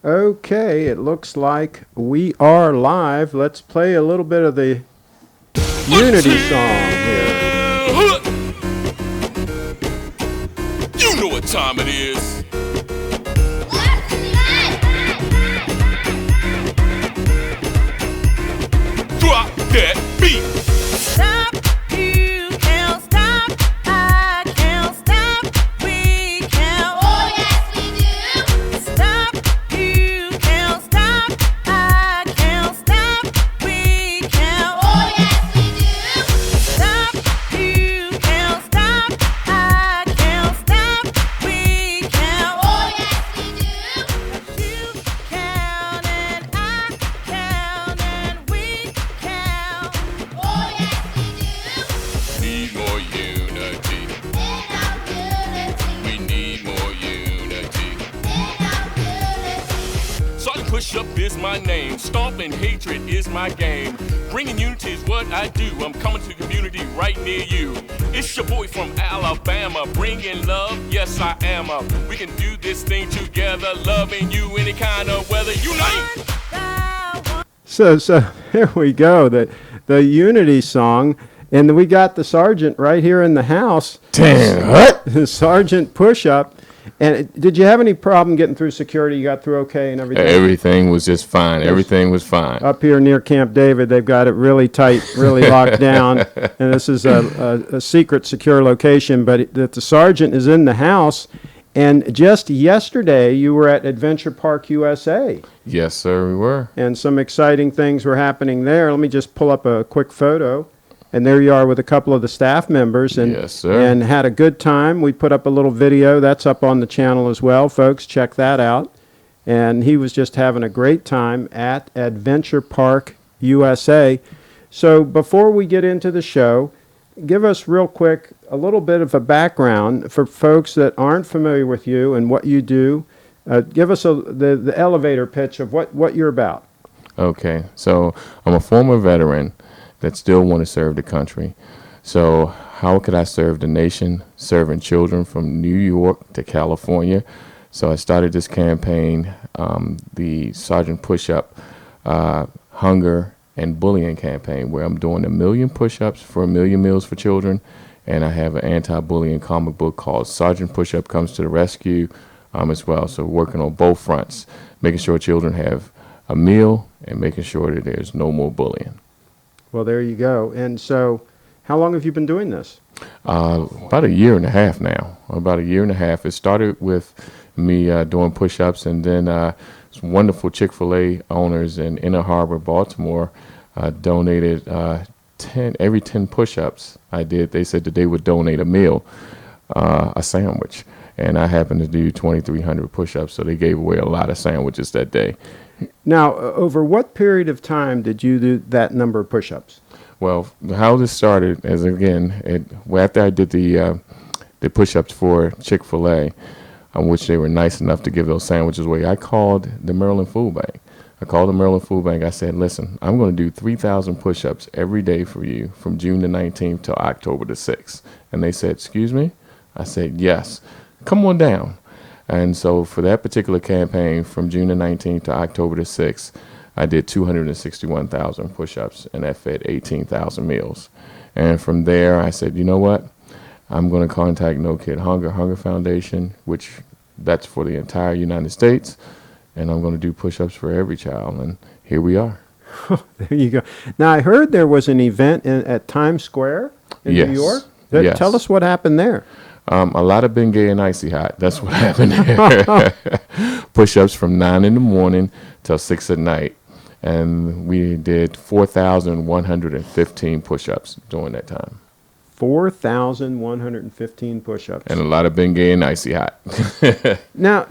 Okay, it looks like we are live. Let's play a little bit of the Unity song here. You know what time it is. Drop that beat. Stop, you can't stop. I can't stop. We can't. Oh yes we do. Stop, you can't stop. I can't stop. We can't. Oh yes we do. Stop, you can't stop. I can't stop. We can't. Oh yes we do. You can and I can and we can. Oh yes we do. Need more unity. In our unity. We need more unity. In our unity. Sergeant Pushup is my name. Stomping hatred is my game. Bringing unity is what I do. I'm coming to the community right near you. It's your boy from Alabama, bringing love. Yes, I am. We can do this thing together, loving you any kind of weather. Unite! So here we go, the Unity song, and we got the sergeant right here in the house. Damn. Sergeant Pushup. And did you have any problem getting through security? You got through okay and everything? Everything was just fine. Everything was fine. Up here near Camp David, they've got it really tight, really locked down. And this is a secret, secure location. But the sergeant is in the house. And just yesterday, you were at Adventure Park USA. Yes, sir, we were. And some exciting things were happening there. Let me just pull up a quick photo. And there you are with a couple of the staff members. And, Yes, sir. And had a good time. We put up a little video. That's up on the channel as well, folks. Check that out. And he was just having a great time at Adventure Park USA. So before we get into the show, give us real quick a little bit of a background for folks that aren't familiar with you and what you do. Give us the elevator pitch of what you're about. Okay, so I'm a former veteran that still want to serve the country. So how could I serve the nation, serving children from New York to California? So I started this campaign, the Sergeant Pushup Hunger and Bullying campaign, where I'm doing 1 million push-ups for 1 million meals for children. And I have an anti-bullying comic book called Sergeant Pushup Comes to the Rescue as well. So working on both fronts, making sure children have a meal and making sure that there's no more bullying. Well, there you go. And so how long have you been doing this? About a year and a half now. About a year and a half. It started with me doing push-ups, and then some wonderful Chick-fil-A owners in Inner Harbor, Baltimore, donated every 10 push-ups I did. They said that they would donate a meal, a sandwich, and I happened to do 2,300 push-ups, so they gave away a lot of sandwiches that day. Now, over what period of time did you do that number of push-ups? Well, how this started is, again, after I did the push-ups for Chick-fil-A, which they were nice enough to give those sandwiches away, I called the Maryland Food Bank. I said, listen, I'm going to do 3,000 push-ups every day for you from June the 19th to October the 6th. And they said, excuse me? I said, yes. Come on down. And so for that particular campaign, from June the 19th to October the 6th, I did 261,000 push-ups, and that fed 18,000 meals. And from there, I said, you know what? I'm going to contact No Kid Hunger Foundation, which that's for the entire United States, and I'm going to do push-ups for every child, and here we are. There you go. Now, I heard there was an event at Times Square in New York. Yes. Tell us what happened there. A lot of Bengay and Icy Hot. That's what happened there. Push-ups from 9 in the morning till 6 at night. And we did 4,115 push-ups during that time. 4,115 push-ups. And a lot of Bengay and Icy Hot. Now,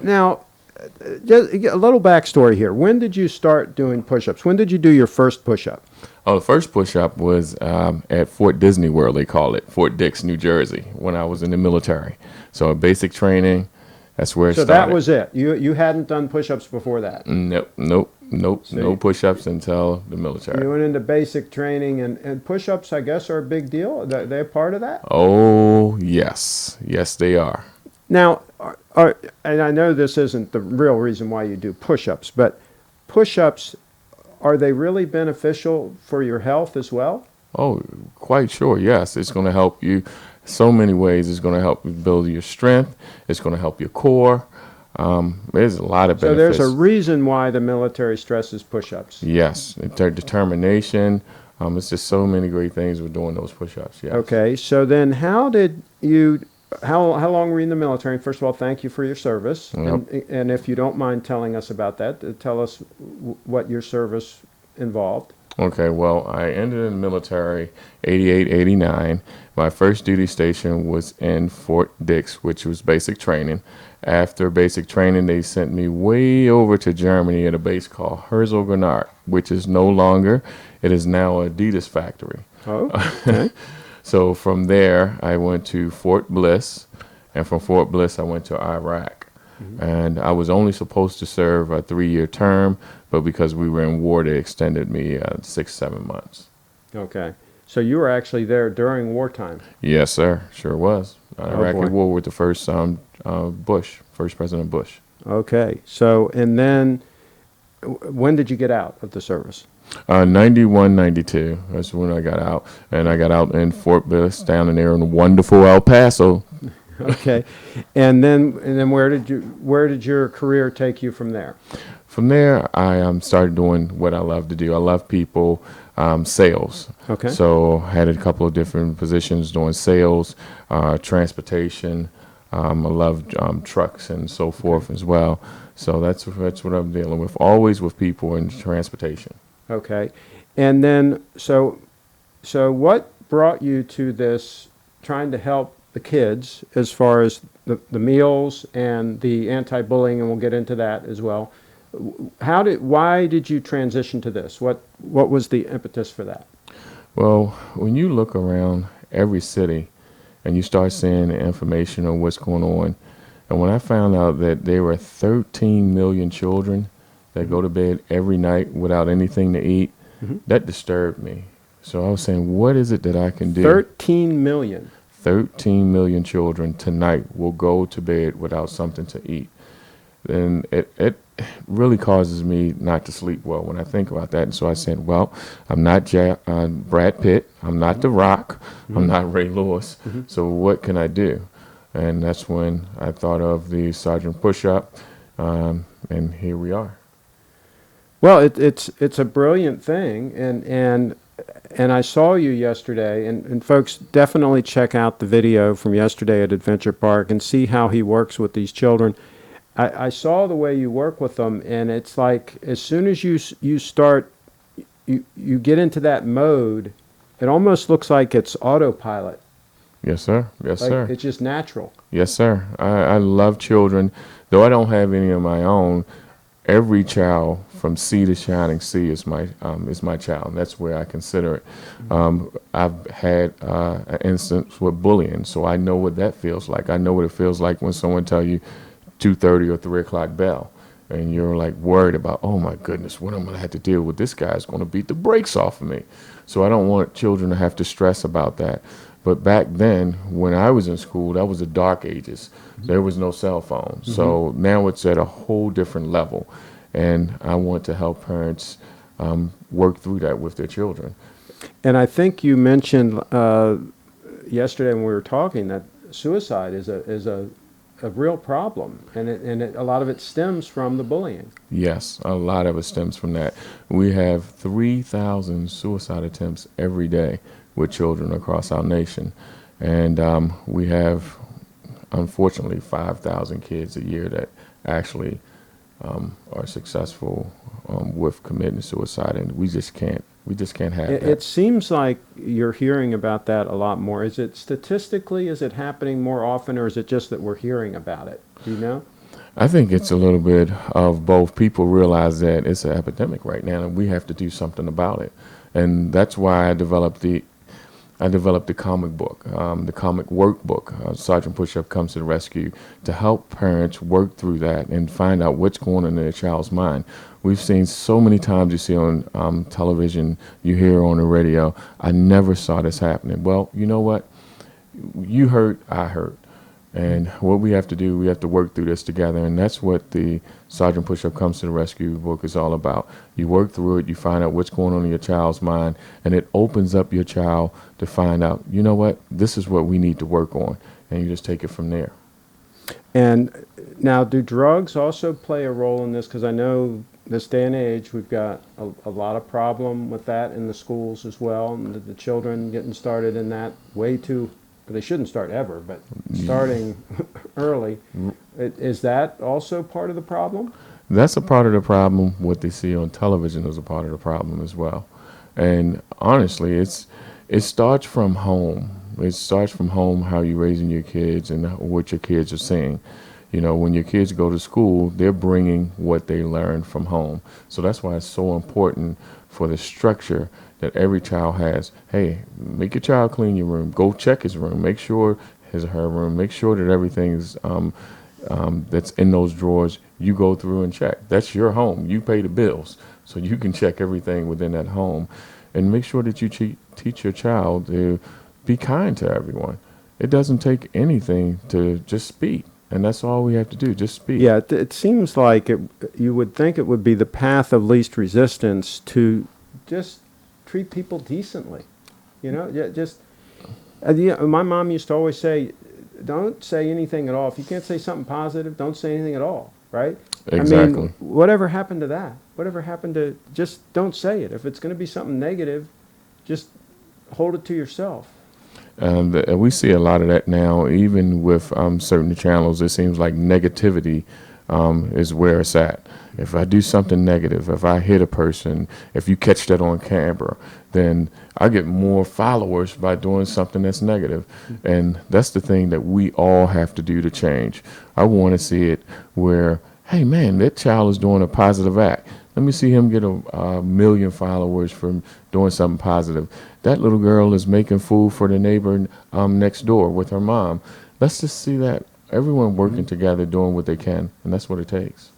just a little backstory here. When did you start doing push-ups? When did you do your first push-up? Oh, the first push-up was at Fort Disney World, they call it, Fort Dix, New Jersey, when I was in the military. So basic training, that's where it started. So that was it. You hadn't done push-ups before that? Nope. No push-ups until the military. You went into basic training, and push-ups, I guess, are a big deal? They're part of that? Oh, yes. Yes, they are. Now, and I know this isn't the real reason why you do push-ups, but push-ups, are they really beneficial for your health as well? Oh, quite sure. Yes, it's going to help you so many ways. It's going to help you build your strength. It's going to help your core. There's a lot of So benefits. there's a reason why the military stresses push-ups. Yes, their determination. It's just so many great things with doing those push-ups. Yes. Okay, so then how long were you in the military? First of all, thank you for your service. Yep. And if you don't mind telling us about that, tell us what your service involved. Okay, well, I ended in the military 88, 89. My first duty station was in Fort Dix, which was basic training. After basic training, they sent me way over to Germany at a base called Herzogenaurach, which is no longer. It is now an Adidas factory. Oh, okay. So from there, I went to Fort Bliss, and from Fort Bliss, I went to Iraq. And I was only supposed to serve a 3-year term, but because we were in war, they extended me 6-7 months. Okay. So you were actually there during wartime. Yes, sir. Sure was. Iraqi boy. war with the first first President Bush. Okay. So, and then when did you get out of the service? 91, 92. That's when I got out. And I got out in Fort Bliss down in there in wonderful El Paso. Okay. And then where did your career take you from there? From there, I started doing what I love to do. I love people, sales. Okay. So I had a couple of different positions doing sales, transportation. I love trucks and so forth as well. So that's what I'm dealing with, always with people and transportation. Okay. And then, so what brought you to this, trying to help the kids as far as the meals and the anti-bullying, and we'll get into that as well. Why did you transition to this? What was the impetus for that? Well, when you look around every city and you start seeing the information on what's going on, and when I found out that there were 13 million children that go to bed every night without anything to eat, that disturbed me. So I was saying, what is it that I can do? 13 million. 13 million children tonight will go to bed without something to eat. And it really causes me not to sleep well when I think about that. And so I said, well, I'm not Brad Pitt. I'm not The Rock. I'm not Ray Lewis. So what can I do? And that's when I thought of the Sergeant Pushup, and here we are. Well, it's a brilliant thing, and I saw you yesterday, and folks, definitely check out the video from yesterday at Adventure Park and see how he works with these children. I saw the way you work with them, and it's like as soon as you start, you get into that mode, it almost looks like it's autopilot. Yes, sir. Yes, Like sir. it's just natural. Yes, sir. I love children. Though I don't have any of my own, every child from sea to shining sea is my child. That's where I consider it. I've had an instance with bullying, so I know what that feels like. I know what it feels like when someone tell you 2:30 or 3 o'clock bell, and you're like worried about, oh my goodness, what am I going to have to deal with? This guy's going to beat the brakes off of me. So I don't want children to have to stress about that. But back then, when I was in school, that was the dark ages. There was no cell phone. So now it's at a whole different level. And I want to help parents work through that with their children. And I think you mentioned yesterday when we were talking that suicide is a real problem, and a lot of it stems from the bullying. Yes, a lot of it stems from that. We have 3,000 suicide attempts every day with children across our nation. And we have, unfortunately, 5,000 kids a year that actually are successful with committing suicide, and we just can't have that. It seems like you're hearing about that a lot more. Is it statistically, is it happening more often, or is it just that we're hearing about it? Do you know? I think it's a little bit of both. People realize that it's an epidemic right now, and we have to do something about it. And that's why I developed the comic book, the comic workbook. Sergeant Pushup Comes to the Rescue, to help parents work through that and find out what's going on in their child's mind. We've seen so many times, you see on television, you hear on the radio, I never saw this happening. Well, you know what? You hurt, I hurt. And what we have to do, we have to work through this together. And that's what the Sergeant Pushup Comes to the Rescue book is all about. You work through it, you find out what's going on in your child's mind, and it opens up your child to find out, you know what, this is what we need to work on. And you just take it from there. And now, do drugs also play a role in this? Because I know this day and age, we've got a lot of problem with that in the schools as well, and the children getting started in that way too. They shouldn't start ever, but starting early. Is that also part of the problem? That's a part of the problem. What they see on television is a part of the problem as well. And honestly, it starts from home. It starts from home, how you're raising your kids and what your kids are seeing. You know, when your kids go to school, they're bringing what they learn from home. So that's why it's so important for the structure that every child has. Hey, make your child clean your room. Go check his room. Make sure his or her room. Make sure that everything's that's in those drawers, you go through and check. That's your home. You pay the bills, so you can check everything within that home. And make sure that you teach your child to be kind to everyone. It doesn't take anything to just speak. And that's all we have to do, just speak. Yeah, it seems like you would think it would be the path of least resistance to just treat people decently. You know, my mom used to always say, don't say anything at all. If you can't say something positive, don't say anything at all, right? Exactly. I mean, whatever happened to that? Whatever happened to just don't say it? If it's going to be something negative, just hold it to yourself. We see a lot of that now, even with certain channels. It seems like negativity is where it's at. If I do something negative, if I hit a person, if you catch that on camera, then I get more followers by doing something that's negative. And that's the thing that we all have to do to change. I want to see it where, hey, man, that child is doing a positive act. Let me see him get a million followers from doing something positive. That little girl is making food for the neighbor next door with her mom. Let's just see that. Everyone working together, doing what they can, and that's what it takes.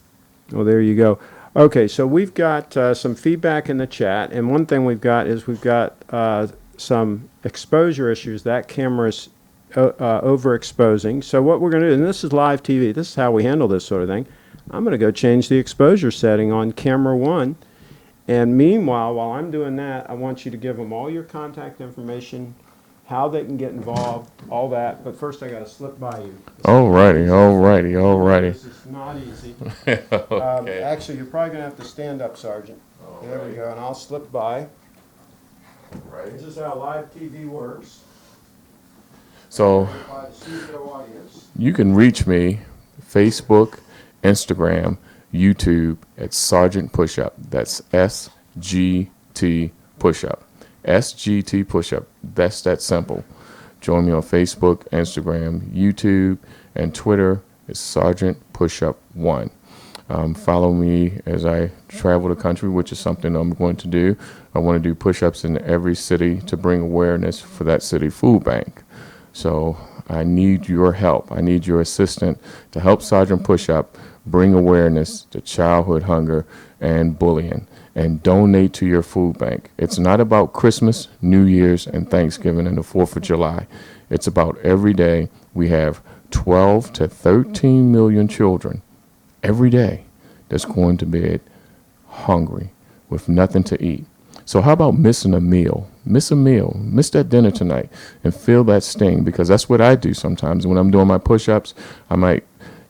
Well, there you go. Okay, so we've got some feedback in the chat, and one thing we've got some exposure issues. That camera's overexposing. So what we're going to do, and this is live TV, this is how we handle this sort of thing. I'm going to go change the exposure setting on camera 1. And meanwhile, while I'm doing that, I want you to give them all your contact information, how they can get involved, all that. But first, I got to slip by you. Alrighty. This is not easy. Okay. Actually, you're probably going to have to stand up, Sergeant. There we go, and I'll slip by. Right. This is how live TV works. So By the studio audience. you can reach me, Facebook, Instagram, YouTube at Sergeant Pushup. That's SGT Pushup. SGT Pushup. That's that simple. Join me on Facebook, Instagram, YouTube, and Twitter. It's Sergeant Pushup 1. Follow me as I travel the country, which is something I'm going to do. I want to do push-ups in every city to bring awareness for that city food bank. So I need your help. I need your assistance to help Sergeant Pushup bring awareness to childhood hunger and bullying, and donate to your food bank. It's not about Christmas, New Year's, and Thanksgiving and the 4th of July. It's about every day. We have 12 to 13 million children every day that's going to bed hungry with nothing to eat. So how about missing a meal? Miss a meal. Miss that dinner tonight and feel that sting, because that's what I do sometimes. When I'm doing my push-ups, I might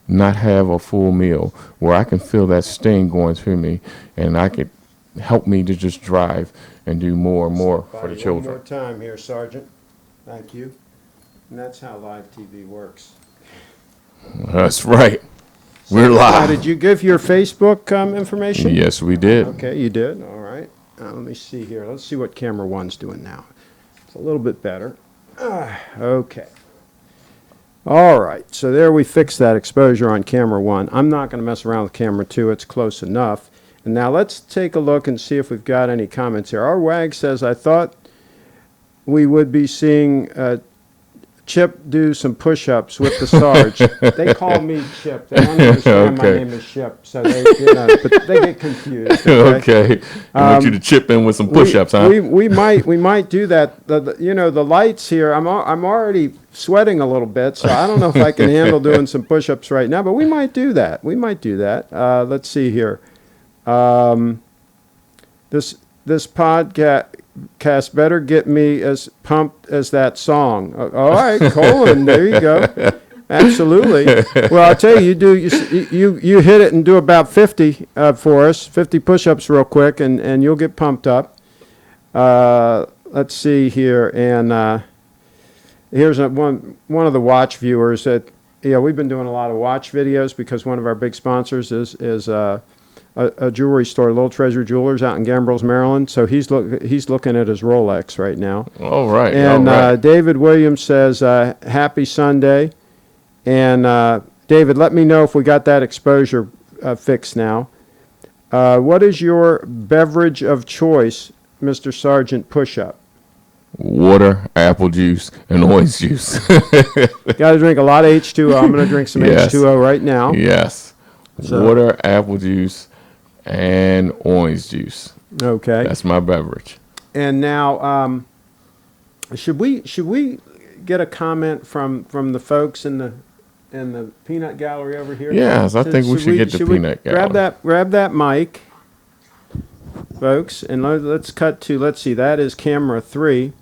not have a full meal where I can feel that sting going through me, and I could help me to just drive and do more and more for the children. One more time here, Sergeant. Thank you. And that's how live TV works. That's right. We're Now, live. did you give your Facebook information? Yes, we did. Okay, you did. All right. Let me see here. Let's see what camera 1's doing now. It's a little bit better. Okay. All right. So there we fixed that exposure on camera 1. I'm not going to mess around with camera 2. It's close enough. And now let's take a look and see if we've got any comments here. Our WAG says, I thought we would be seeing Chip do some push-ups with the Sarge. They call me Chip. They don't understand my Okay. name is Chip, so they, but they get confused. Okay. I want you to chip in with some push-ups, huh? We might do that. The lights here. I'm already sweating a little bit, so I don't know if I can handle doing some push-ups right now. But we might do that. Let's see here. This podcast better get me as pumped as that song. All right, Colin, there you go. Absolutely. Well, I'll tell you, you hit it and do about 50 for us, 50 push-ups real quick, and you'll get pumped up. Let's see here, and here's one of the watch viewers that we've been doing a lot of watch videos because one of our big sponsors is a jewelry store, Little Treasure Jewelers, out in Gambrills, Maryland. So he's looking at his Rolex right now. All right. And all right. David Williams says, happy Sunday. And David, let me know if we got that exposure fixed now. What is your beverage of choice, Mr. Sergeant Pushup? Water, apple juice, and orange juice. Got to drink a lot of H2O. I'm going to drink some Yes. H2O right now. Yes. So- Water, apple juice, and orange juice. Okay. That's my beverage. And now, should we get a comment from the folks in the peanut gallery over here? Yes, I think we should get the peanut gallery. Grab that mic, folks, and let's cut to, let's see, that is camera 3.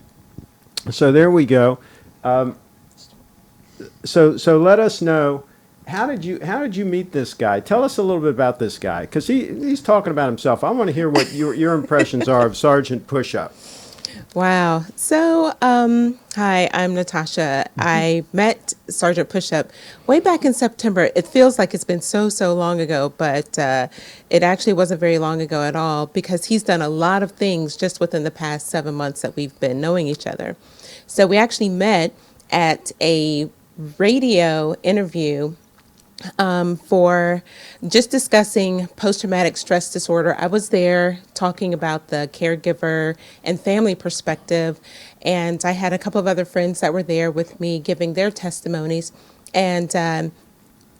So there we go. So let us know, how did you meet this guy? Tell us a little bit about this guy, because he's talking about himself. I want to hear what your impressions are of Sergeant Pushup. Wow. So, hi, I'm Natasha. I met Sergeant Pushup way back in September. It feels like it's been so long ago, but it actually wasn't very long ago at all, because he's done a lot of things just within the past 7 months that we've been knowing each other. So we actually met at a radio interview for just discussing post-traumatic stress disorder. I was there talking about the caregiver and family perspective, and I had a couple of other friends that were there with me giving their testimonies, and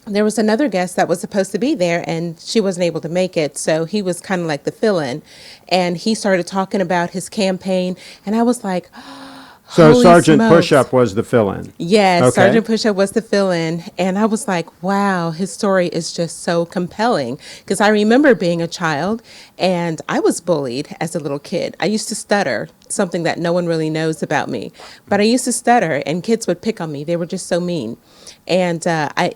there was another guest that was supposed to be there, and she wasn't able to make it, so he was kind of like the fill-in, and he started talking about his campaign, and I was like, So holy Sergeant smokes. Pushup was the fill-in. Yes, Okay. Sergeant Pushup was the fill-in, and I was like, wow, his story is just so compelling, because I remember being a child, and I was bullied as a little kid. I used to stutter, something that no one really knows about me, but I used to stutter, and kids would pick on me. They were just so mean. And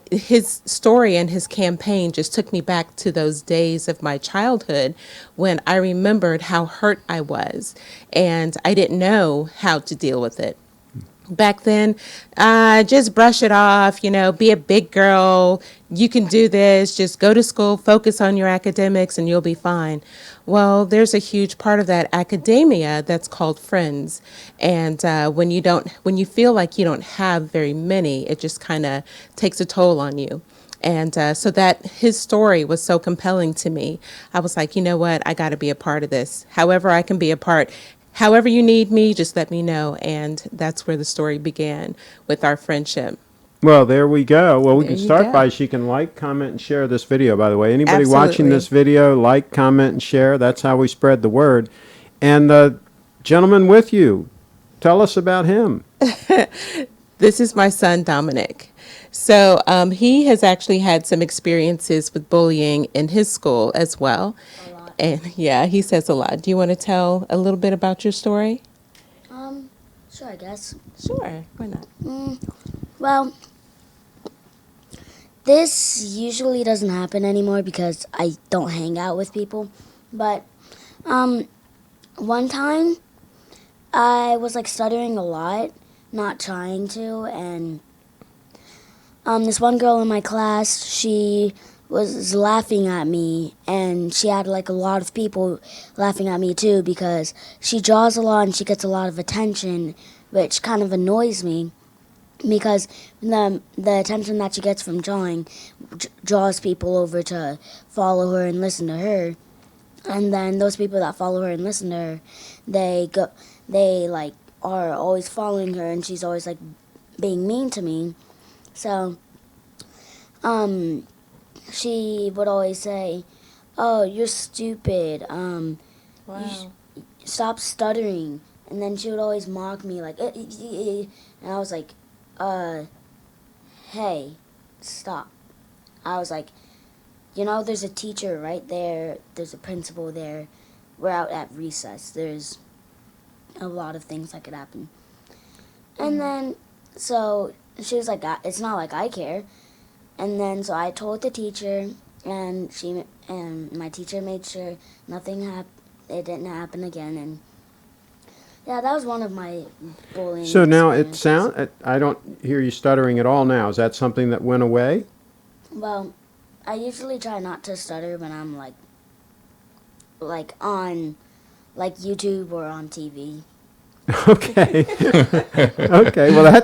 his story and his campaign just took me back to those days of my childhood when I remembered how hurt I was, and I didn't know how to deal with it. Back then, just brush it off, be a big girl, you can do this, just go to school, focus on your academics, and you'll be fine. Well, there's a huge part of that academia that's called friends. And when you feel like you don't have very many, it just kind of takes a toll on you. And so that his story was so compelling to me. I was like, you know what, I got to be a part of this. However I can be a part. However you need me, just let me know. And that's where the story began with our friendship. Well, there we go. Well, we There can you start go. by, she can like, comment, and share this video, by the way. Anybody watching Absolutely. this video, like, comment, and share. That's how we spread the word. And the gentleman with you, tell us about him. This is my son, Dominic. So he has actually had some experiences with bullying in his school as well. And yeah, he says a lot. Do you want to tell a little bit about your story? Sure, I guess. Sure, why not? Well, this usually doesn't happen anymore because I don't hang out with people. But one time I was like stuttering a lot, not trying to, and this one girl in my class, she was laughing at me, and she had like a lot of people laughing at me too because she draws a lot and she gets a lot of attention, which kind of annoys me because the attention that she gets from drawing draws people over to follow her and listen to her, and then those people that follow her and listen to her, they like are always following her, and she's always like being mean to me. So she would always say, "Oh, you're stupid. Wow. Stop stuttering." And then she would always mock me like, and I was like, hey, stop. I was like, there's a teacher right there. There's a principal there. We're out at recess. There's a lot of things that could happen. And then, so she was like, it's not like I care. And then, so I told the teacher, and my teacher made sure it didn't happen again. And yeah, that was one of my bullying. So now experiences. I don't hear you stuttering at all now. Is that something that went away? Well, I usually try not to stutter when I'm like on YouTube or on TV. Okay. Okay. Well,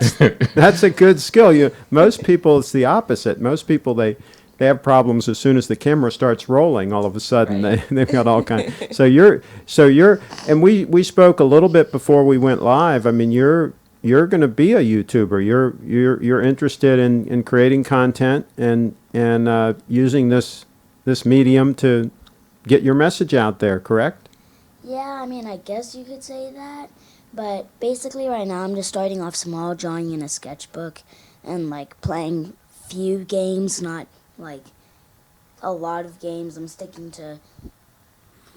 that's a good skill. Most people, it's the opposite. Most people, they have problems as soon as the camera starts rolling. All of a sudden, Right. they've got all kinds. So you're, and we spoke a little bit before we went live. I mean, you're going to be a YouTuber. You're interested in creating content and using this medium to get your message out there. Correct? Yeah, I mean, I guess you could say that. But basically right now I'm just starting off small, drawing in a sketchbook and like playing few games, not like a lot of games. I'm sticking to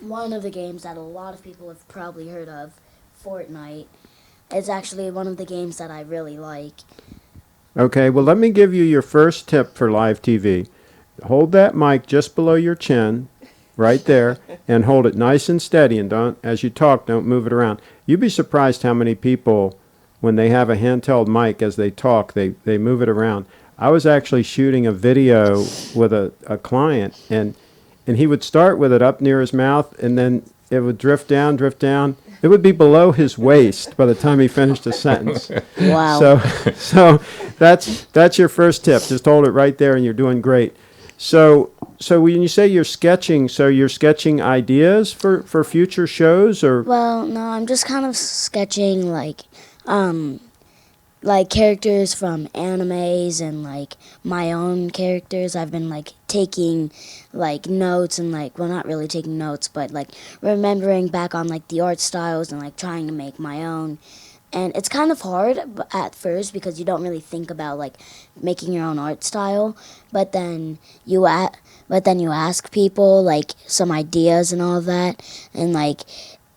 one of the games that a lot of people have probably heard of, Fortnite. It's actually one of the games that I really like. Okay. Well, let me give you your first tip for live TV. Hold that mic just below your chin, right there, and hold it nice and steady, and don't, as you talk, don't move it around. You'd be surprised how many people, when they have a handheld mic, as they talk, they move it around. I was actually shooting a video with a client, and he would start with it up near his mouth, and then it would drift down. It would be below his waist by the time he finished a sentence. Wow. So that's your first tip. Just hold it right there, and you're doing great. So when you say you're sketching, so you're sketching ideas for future shows, or? Well, no, I'm just kind of sketching like characters from animes and like my own characters. I've been like taking like notes and like, well, not really taking notes, but like remembering back on like the art styles and like trying to make my own. And it's kind of hard at first because you don't really think about like making your own art style, but then you ask people like some ideas and all that, and like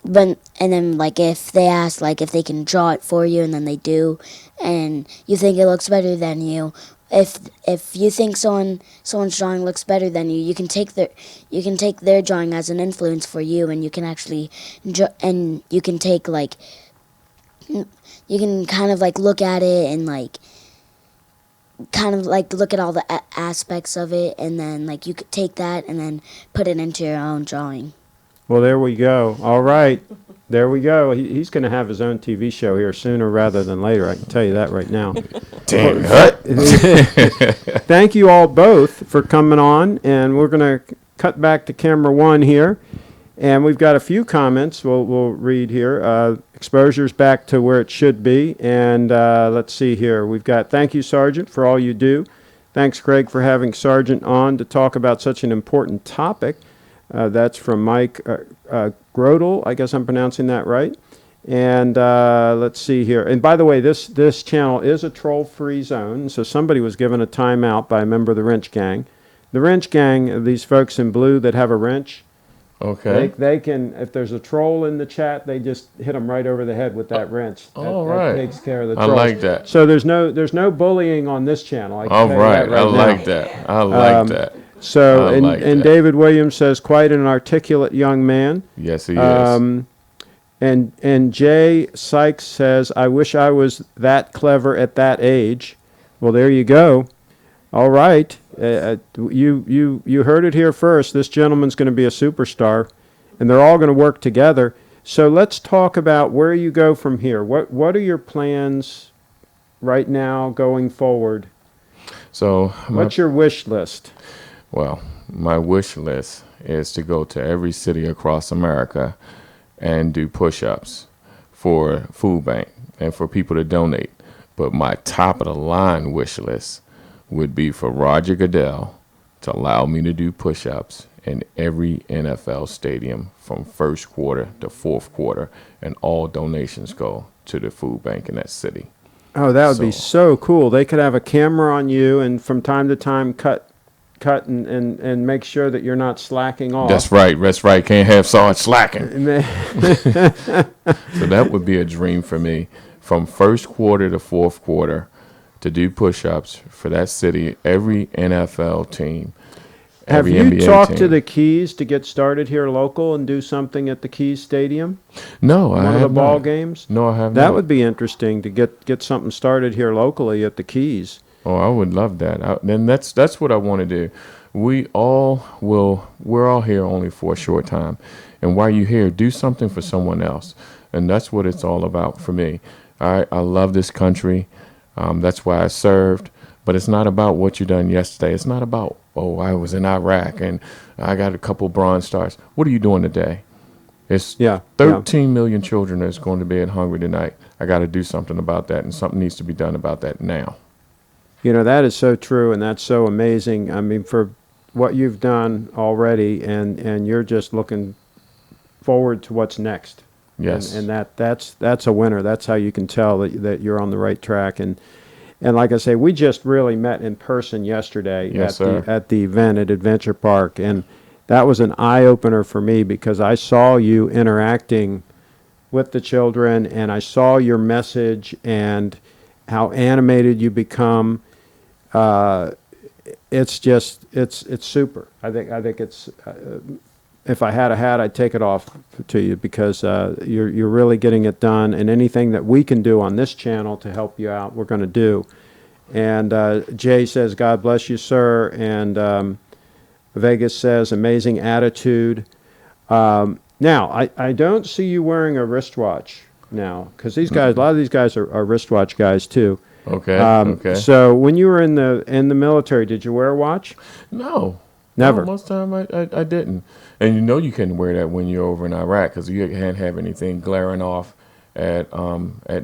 and then like if they ask like if they can draw it for you, and then they do, and you think it looks better than you. If you think someone's drawing looks better than you, you can take their drawing as an influence for you, and you can actually and you can take like. You can kind of like look at it and like kind of like look at all the aspects of it, and then like you could take that and then put it into your own drawing. Well, there we go. All right. There we go. He's going to have his own TV show here sooner rather than later. I can tell you that right now. Damn. Thank you all both for coming on, and we're going to cut back to camera one here. And we've got a few comments we'll read here. Exposure's back to where it should be. And let's see here. We've got, thank you, Sergeant, for all you do. Thanks, Craig, for having Sergeant on to talk about such an important topic. That's from Mike Grodel. I guess I'm pronouncing that right. And let's see here. And by the way, this channel is a troll-free zone. So somebody was given a timeout by a member of the Wrench Gang. The Wrench Gang, these folks in blue that have a wrench, Okay. They can, if there's a troll in the chat, they just hit them right over the head with that wrench. All That right. takes care of the I trolls. like that. So there's no bullying on this channel. I can All tell you right. that I now. like that. I like that. So I and, like and that. David Williams says, quite an articulate young man. Yes, he is. And Jay Sykes says, I wish I was that clever at that age. Well, there you go. All right. You heard it here first. This gentleman's going to be a superstar, and they're all going to work together. So let's talk about where you go from here. What are your plans right now going forward? So, What's your wish list? well, my wish list is to go to every city across America and do push-ups for food bank and for people to donate. But my top of the line wish list would be for Roger Goodell to allow me to do push-ups in every NFL stadium from first quarter to fourth quarter, and all donations go to the food bank in that city. Oh, that would be So- so cool. They could have a camera on you and from time to time cut and make sure that you're not slacking off. That's right. That's right. Can't have Sarge slacking. So that would be a dream for me, from first quarter to fourth quarter, to do push-ups for that city, every NFL team, Have every you NBA talked team. to the Keys to get started here local and do something at the Keys Stadium? No, I One of the have ball not. games? No, I have That not. would be interesting to get something started here locally at the Keys. Oh, I would love that. Then that's what I want to do. We're all here only for a short time, and while you're here, do something for someone else, and that's what it's all about for me. I love this country. That's why I served. But it's not about what you done yesterday. It's not about, oh, I was in Iraq and I got a couple Bronze Stars. What are you doing today? It's Yeah, 13 million children that's going to bed hungry tonight. I got to do something about that, and something needs to be done about that now. You know, that is so true, and that's so amazing. I mean, for what you've done already, and you're just looking forward to what's next. Yes. And that's a winner. That's how you can tell that you're on the right track. And like I say, we just really met in person yesterday Yes, sir. at the event at Adventure Park, and that was an eye opener for me because I saw you interacting with the children, and I saw your message and how animated you become. It's just it's super. I think it's. If I had a hat, I'd take it off to you because you're really getting it done, and anything that we can do on this channel to help you out, we're going to do. And Jay says, "God bless you, sir." And Vegas says, "Amazing attitude." Now, I don't see you wearing a wristwatch now because these guys, a lot of these guys are wristwatch guys too. Okay. Okay. So when you were in the military, did you wear a watch? No. Never. No, most of the time I didn't. And you know you couldn't wear that when you're over in Iraq because you can't have anything glaring off at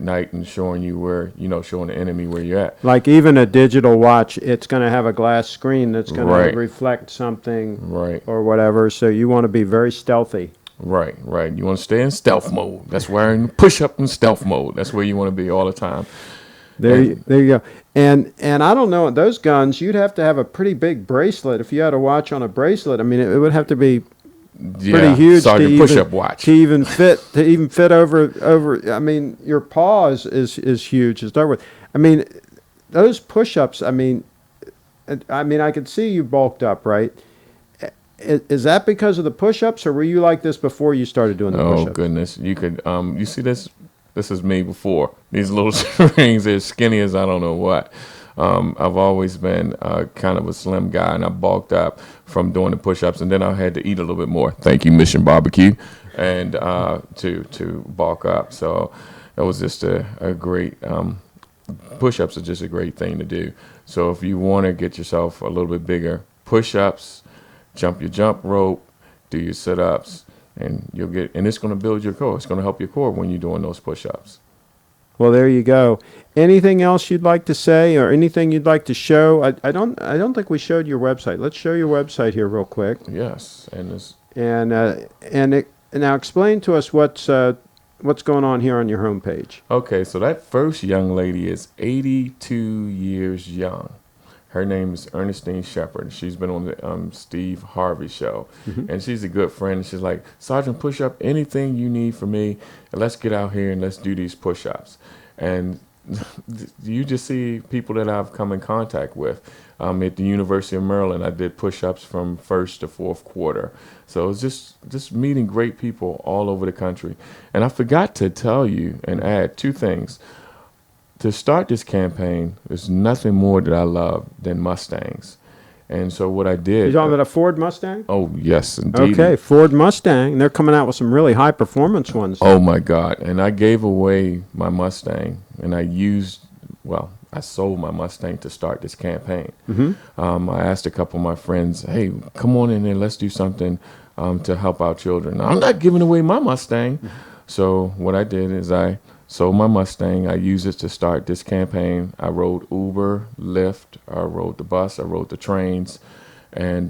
night and showing you where, showing the enemy where you're at. Like even a digital watch, it's going to have a glass screen that's going Right. to reflect something Right. or whatever. So you want to be very stealthy. Right. You want to stay in stealth mode. That's where in push-up in stealth mode. That's where you want to be all the time. There you go. And I don't know, those guns, you'd have to have a pretty big bracelet. If you had a watch on a bracelet, I mean, it would have to be pretty huge Sergeant push-up watch. to even fit over. I mean, your paw is huge to start with. I mean, those push-ups. I mean, I could see you bulked up, right? Is that because of the push-ups, or were you like this before you started doing the Oh push-ups? goodness, you could you see this. This is me before. These little strings, they're skinny as I don't know what. I've always been kind of a slim guy, and I bulked up from doing the push-ups, and then I had to eat a little bit more. Thank you, Mission Barbecue, and to bulk up. So that was just a great, push-ups are just a great thing to do. So if you want to get yourself a little bit bigger, push-ups, jump your jump rope, do your sit-ups, and it's going to build your core. It's going to help your core when you're doing those push-ups. Well, there you go. Anything else you'd like to say, or anything you'd like to show? I don't think we showed your website. Let's show your website here real quick. Yes, and this. Now explain to us what's going on here on your homepage. Okay, so that first young lady is 82 years young. Her name is Ernestine Shepard. She's been on the Steve Harvey show, and she's a good friend. She's like, Sergeant, push up anything you need from me, and let's get out here and let's do these push-ups. And you just see people that I've come in contact with. At the University of Maryland, I did push-ups from first to fourth quarter. So it's just meeting great people all over the country. And I forgot to tell you and add two things. To start this campaign, there's nothing more that I love than Mustangs. And so what I did... You talking about a Ford Mustang? Oh, yes, indeed. Okay, Ford Mustang. They're coming out with some really high-performance ones. Oh, my God. And I gave away my Mustang, and I sold my Mustang to start this campaign. I asked a couple of my friends, hey, come on in there, let's do something to help our children. I'm not giving away my Mustang. So what I did is I sold my Mustang. I used it to start this campaign. I rode Uber, Lyft, I rode the bus, I rode the trains, and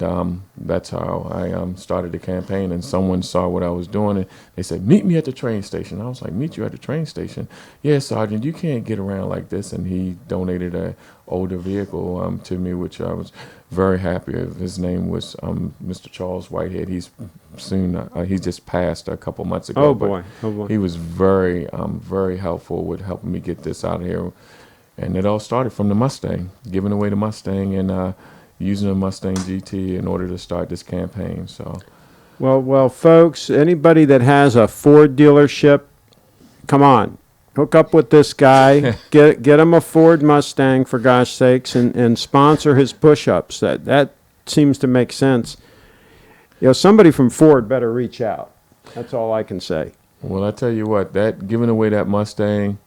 that's how I started the campaign. And someone saw what I was doing, and they said, "Meet me at the train station." I was like, "Meet you at the train station?" "Yeah, Sergeant, you can't get around like this." And he donated a older vehicle to me, which I was very happy of. His name was Mr. Charles Whitehead. He's he just passed a couple months ago. Oh but boy, oh boy. He was very helpful with helping me get this out of here. And it all started from the Mustang, giving away the Mustang and using a Mustang GT in order to start this campaign. So, Well, folks, anybody that has a Ford dealership, come on, hook up with this guy, get him a Ford Mustang for gosh sakes, and sponsor his push-ups. That seems to make sense. Somebody from Ford better reach out. That's all I can say. well, I tell you what, that giving away that Mustang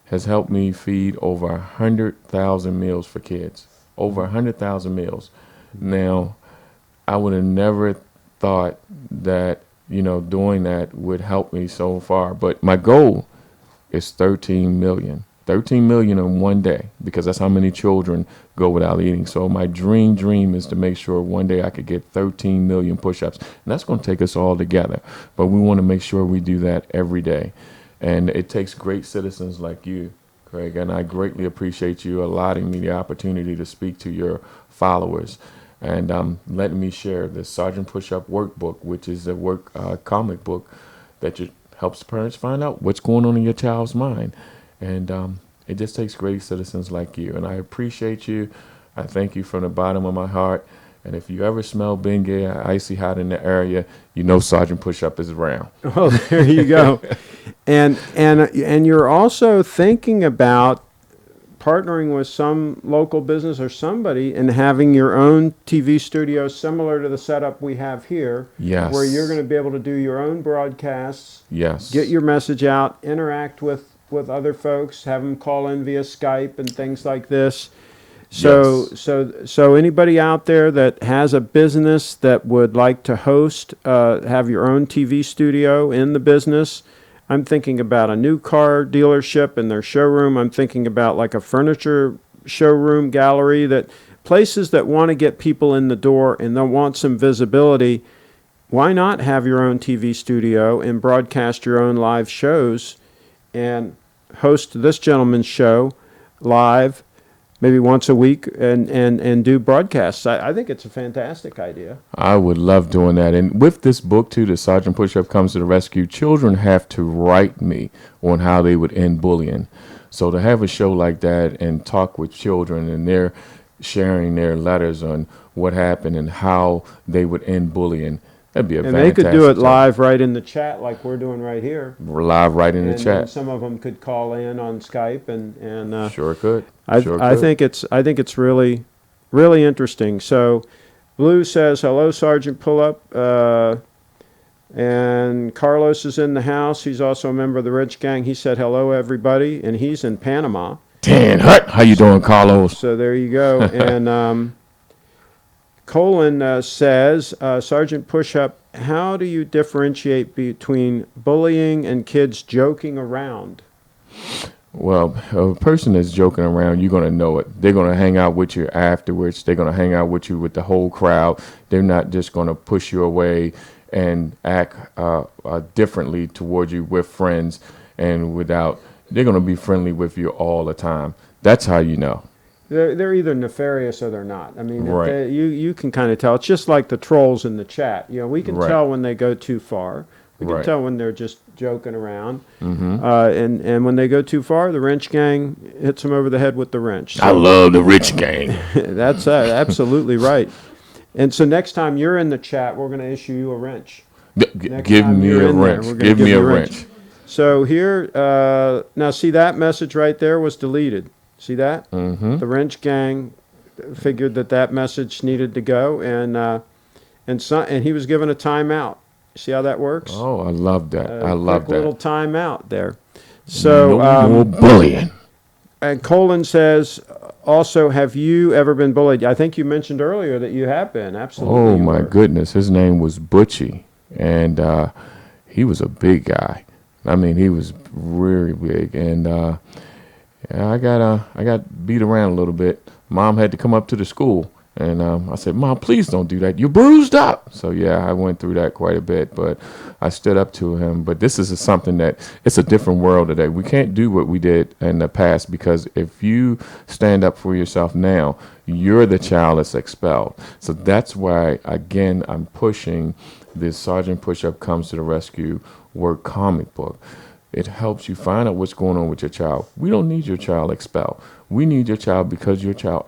has helped me feed over 100,000 meals for kids. Over 100,000 meals. Now, I would have never thought that, doing that would help me so far. But my goal is 13 million. 13 million in one day, because that's how many children go without eating. So my dream is to make sure one day I could get 13 million push-ups. And that's going to take us all together. But we want to make sure we do that every day. And it takes great citizens like you, Craig, and I greatly appreciate you allowing me the opportunity to speak to your followers and letting me share the Sergeant Push-Up Workbook, which is a comic book that helps parents find out what's going on in your child's mind. And it just takes great citizens like you, and I appreciate you. I thank you from the bottom of my heart. And if you ever smell Bengay icy hot in the area, Sergeant Push-Up is around. Oh, there you go. And you're also thinking about partnering with some local business or somebody and having your own TV studio similar to the setup we have here. Yes. Where you're going to be able to do your own broadcasts. Yes. Get your message out, interact with other folks, have them call in via Skype and things like this. So anybody out there that has a business that would like to host, have your own TV studio in the business, I'm thinking about a new car dealership in their showroom. I'm thinking about like a furniture showroom gallery, that places that want to get people in the door and they'll want some visibility. Why not have your own TV studio and broadcast your own live shows and host this gentleman's show live maybe once a week and do broadcasts? I think it's a fantastic idea. I would love doing that. And with this book, too, the Sergeant Push-Up Comes to the Rescue, children have to write me on how they would end bullying. So to have a show like that and talk with children and they're sharing their letters on what happened and how they would end bullying, that'd be a fantastic And they could do it job. live right in the chat like we're doing right here. We're live right in the And chat. some of them could call in on Skype and Sure could. I Sure think it's really interesting. So Blue says hello, Sergeant Pull-Up, and Carlos is in the house. He's also a member of the Rich Gang. He said hello, everybody, and he's in Panama. Dan Hut, how you doing, Carlos? So there you go. And Colin says, Sergeant Push-Up, how do you differentiate between bullying and kids joking around? Well, a person that's joking around, you're going to know it. They're going to hang out with you afterwards. They're going to hang out with you with the whole crowd. They're not just going to push you away and act differently toward you with friends and without. They're going to be friendly with you all the time. That's how you know. They're either nefarious or they're not. I mean, Right. you can kind of tell. It's just like the trolls in the chat. We can Right. tell when they go too far. We can Right. tell when they're just joking around. Mm-hmm. And when they go too far, the wrench gang hits them over the head with the wrench. I love the Rich Gang. That's absolutely right. And so next time you're in the chat, we're going to issue you a wrench. Give time me you're a in there, wrench. we're gonna Give give me you a a wrench. wrench. So here, now see that message right there was deleted. See that? Mm-hmm. The wrench gang figured that message needed to go, and he was given a timeout. See how that works? Oh, I love that. I love Quick little that. timeout there. So, No more bullying. and Colin says, also, have you ever been bullied? I think you mentioned earlier that you have been. Absolutely. Oh, you my were. goodness. His name was Butchie, and he was a big guy. I mean, he was really big, and yeah, I got beat around a little bit. Mom had to come up to the school, and I said, "Mom, please don't do that. You're bruised up." So yeah, I went through that quite a bit, but I stood up to him. But this is something that it's a different world today. We can't do what we did in the past, because if you stand up for yourself now, you're the child that's expelled. So that's why, again, I'm pushing this Sergeant Pushup Comes to the Rescue work comic book. It helps you find out what's going on with your child. We don't need your child expelled. We need your child because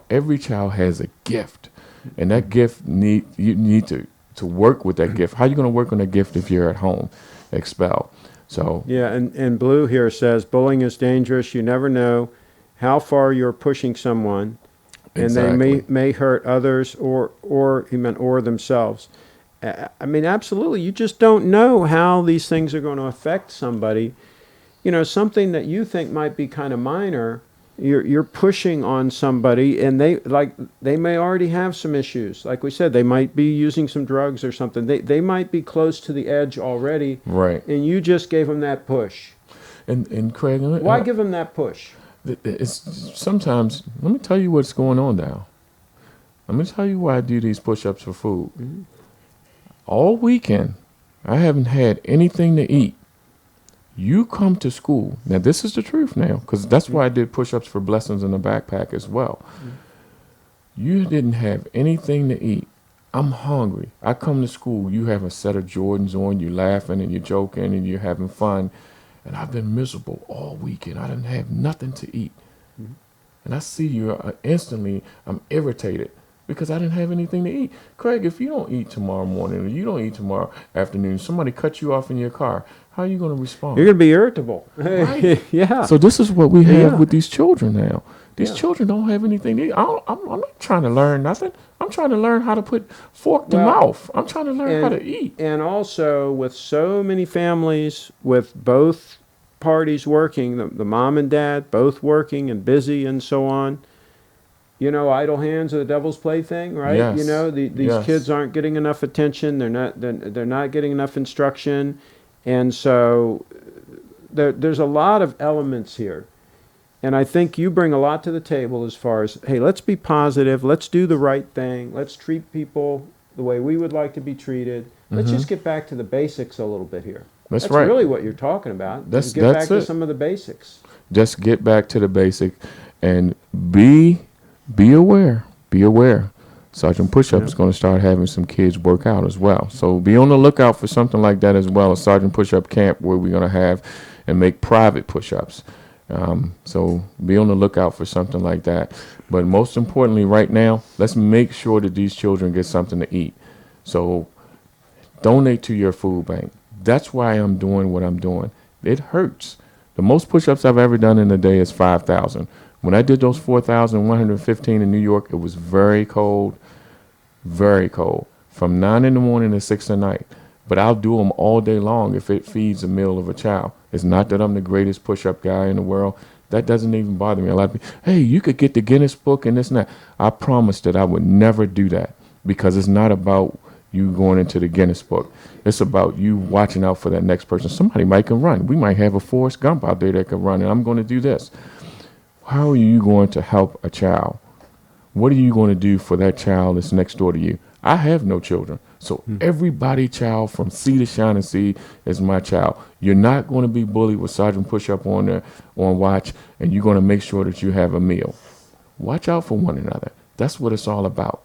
every child has a gift. And that gift you need to work with that gift. How are you going to work on that gift if you're at home expelled? So Yeah, and Blue here says bullying is dangerous. You never know how far you're pushing someone, and Exactly. they may hurt others or themselves. I mean, absolutely. You just don't know how these things are going to affect somebody. You know, something that you think might be kind of minor, you're pushing on somebody, and they may already have some issues. Like we said, they might be using some drugs or something. They might be close to the edge already, Right. and you just gave them that push. And Craig, Why give them that push? it's sometimes, let me tell you what's going on now. Let me tell you why I do these push-ups for food. Mm-hmm. All weekend, I haven't had anything to eat. You come to school. Now, this is the truth now, because that's why I did push-ups for blessings in the backpack as well. You didn't have anything to eat. I'm hungry. I come to school. You have a set of Jordans on. You're laughing and you're joking and you're having fun. And I've been miserable all weekend. I didn't have nothing to eat. And I see you instantly, I'm irritated because I didn't have anything to eat. Craig, if you don't eat tomorrow morning or you don't eat tomorrow afternoon, somebody cut you off in your car, how are you going to respond? You're going to be irritable. Right. Yeah. So this is what we have Yeah. with these children now. These Yeah. children don't have anything to eat. I'm not trying to learn nothing. I'm trying to learn how to put fork to Well, mouth. I'm trying to learn how to eat. And also, with so many families, with both parties working, the mom and dad both working and busy and so on, you know, idle hands are the devil's plaything, right? Yes. You know, these Yes. kids aren't getting enough attention. They're not getting enough instruction, and so there's a lot of elements here. And I think you bring a lot to the table as far as, hey, let's be positive, let's do the right thing, let's treat people the way we would like to be treated. Let's just get back to the basics a little bit here. That's That's right. really what you're talking about. That's- Get back that's to it. some of the basics. Just get back to the basic and be aware. Be aware. Sergeant Pushup is going to start having some kids work out as well. So be on the lookout for something like that as well, a Sergeant Pushup camp where we're going to have and make private push-ups. So be on the lookout for something like that. But most importantly, right now, let's make sure that these children get something to eat. So donate to your food bank. That's why I'm doing what I'm doing. It hurts. The most push-ups I've ever done in a day is 5,000. When I did those 4,115 in New York, it was very cold, from 9 in the morning to 6 at night. But I'll do them all day long if it feeds a meal of a child. It's not that I'm the greatest push-up guy in the world. That doesn't even bother me. A lot of people, hey, you could get the Guinness book and this and that. I promised that I would never do that because it's not about you going into the Guinness book. It's about you watching out for that next person. Somebody might can run. We might have a Forrest Gump out there that can run, and I'm going to do this. How are you going to help a child? What are you going to do for that child that's next door to you? I have no children. So everybody child from sea to shining sea is my child. You're not going to be bullied with Sergeant Pushup on there on watch, and you're going to make sure that you have a meal. Watch out for one another. That's what it's all about.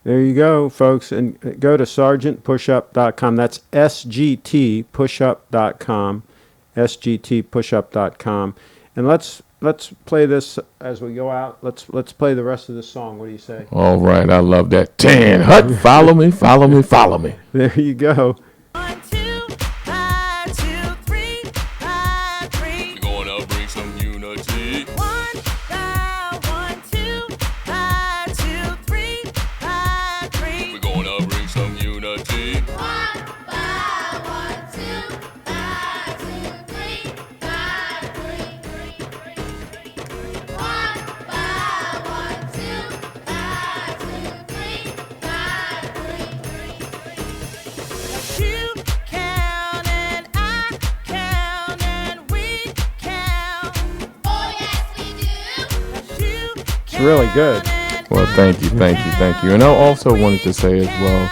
There you go, folks. And go to sergeantpushup.com. That's sgtpushup.com. sgtpushup.com. And let's play this as we go out. Let's play the rest of the song. What do you say? All right. I love that. Tan Hut, follow me, follow me, follow me. There you go. 1, 2, 5, 2, 3, 5, 3. We're gonna bring some unity. 1, 2, 5, 2, 3, 5, 3. We're gonna bring some unity. 1, 2, 5, 2, 3, 5, 3. 1, 2, 5, 2, 3, 5, 3. really good. Well, thank you. And I also wanted to say as well,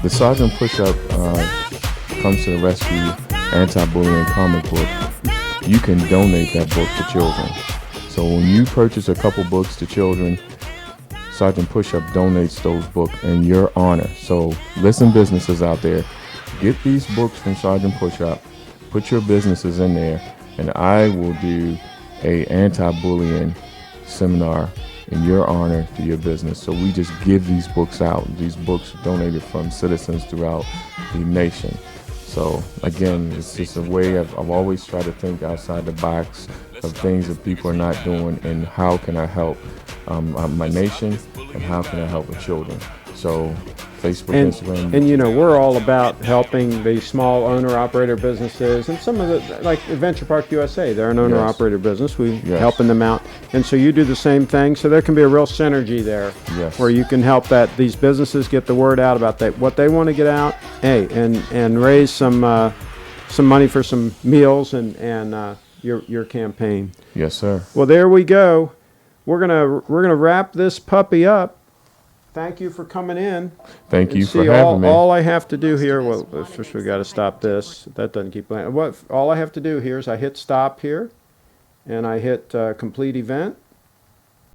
the Sergeant Pushup Comes to the Rescue anti-bullying comic book. You can donate that book to children. So when you purchase a couple books to children, Sergeant Pushup donates those books in your honor. So listen, businesses out there, get these books from Sergeant Pushup, put your businesses in there, and I will do a anti-bullying seminar in your honor to your business. So we just give these books out. These books are donated from citizens throughout the nation. So again, it's just a way I've always tried to think outside the box of things that people are not doing, and how can I help my nation, and how can I help the children. So Facebook, Instagram. And you know, we're all about helping the small owner-operator businesses, and some of the, like Adventure Park USA, they're an owner-operator business. We helping them out, and so you do the same thing. So there can be a real synergy there, where you can help these businesses get the word out about what they want to get out, and raise some money for some meals and your campaign. Yes, sir. Well, there we go. We're gonna wrap this puppy up. Thank you for coming in. Thank you for having me. All I have to do here, well, first we got to stop this. That doesn't keep playing. All I have to do here is I hit stop here, and I hit complete event,